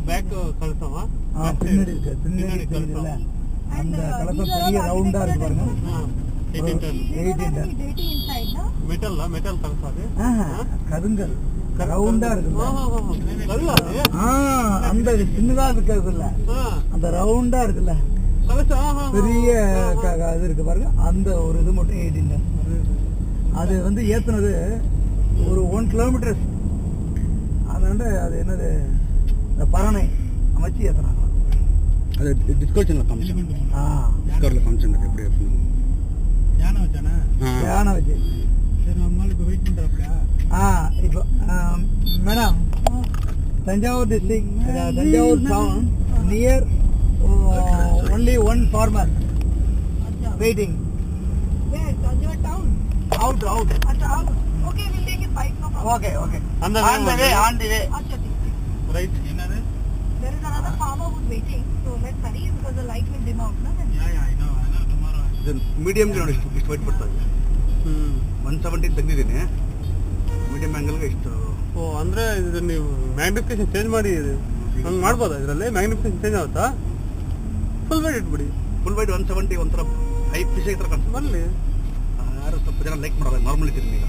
Back கலசமா பின்னாடி இருக்கு, பின்னாடி தெரியுதுல்ல அந்த கலசம் பெரிய ரவுண்டா இருக்கு பாருங்க. 18 டன். மெட்டல் கலசம் அது. கருங்கல் ரவுண்டா இருக்குல்ல. கல்லா அது? அந்த சின்னதா இருக்குல்ல, அந்த ரவுண்டா இருக்குல்ல கலசம். பெரிய இது இருக்கு பாருங்க. அந்த ஒரு இது மட்டும் 18 டன். அது வந்து ஏத்துனது ஒரு 1 கிலோமீட்டர். அதனால அது என்னது, இந்த பரணை அமைச்சு ஏத்துனாங்க. அது டிஸ்கஷன்ல காமிச்சேன். டிஸ்கவர்ல காமிச்சேன் எப்படி இருக்கணும். யானை வச்சு. சரி நம்மால இப்போ வெயிட் பண்றாப்ல. இப்போ madam, Thanjavur district, Thanjavur town near only one farmer waiting. Where? Tanjore town? Out. Okay, we'll take it 5 no problem. Okay. On the way. Acha, Right. என்னது? there is another farmer who's waiting, so let's hurry because the light will dim out, no? Then. Yeah, I know tomorrow. ಇದು ಮೀಡಿಯಂಗೆ ನೋಡಿ ಇಷ್ಟು white ಬರ್ತದೆ. 170 ತೆಗೆದಿದ್ದೀನಿ. Medium ಆ್ಯಂಗಲ್ಗೆ ಇಷ್ಟು. ಅಂದರೆ ಇದು ನೀವು magnification change ಮಾಡಿ ಹಂಗೆ ಮಾಡ್ಬೋದಾ ಇದರಲ್ಲಿ? ಮ್ಯಾಗ್ನಿಫಿಕೇಶನ್ ಚೇಂಜ್ ಆಗುತ್ತಾ? ಫುಲ್ ವೈಟ್ ಇಟ್ಬಿಡಿ. ಫುಲ್ ವೈಟ್ 170 ಒಂಥರ ಹೈ ಫಿಶ್ ಈ ಥರ ಕಾಣಿಸ್ತದೆ. ಬರಲಿ. ಯಾರು ಸ್ವಲ್ಪ ಜನ ಲೈಕ್ ಮಾಡಲ್ಲ, ನಾರ್ಮಲ್ ಇದ್ದೀನಿ ಈಗ.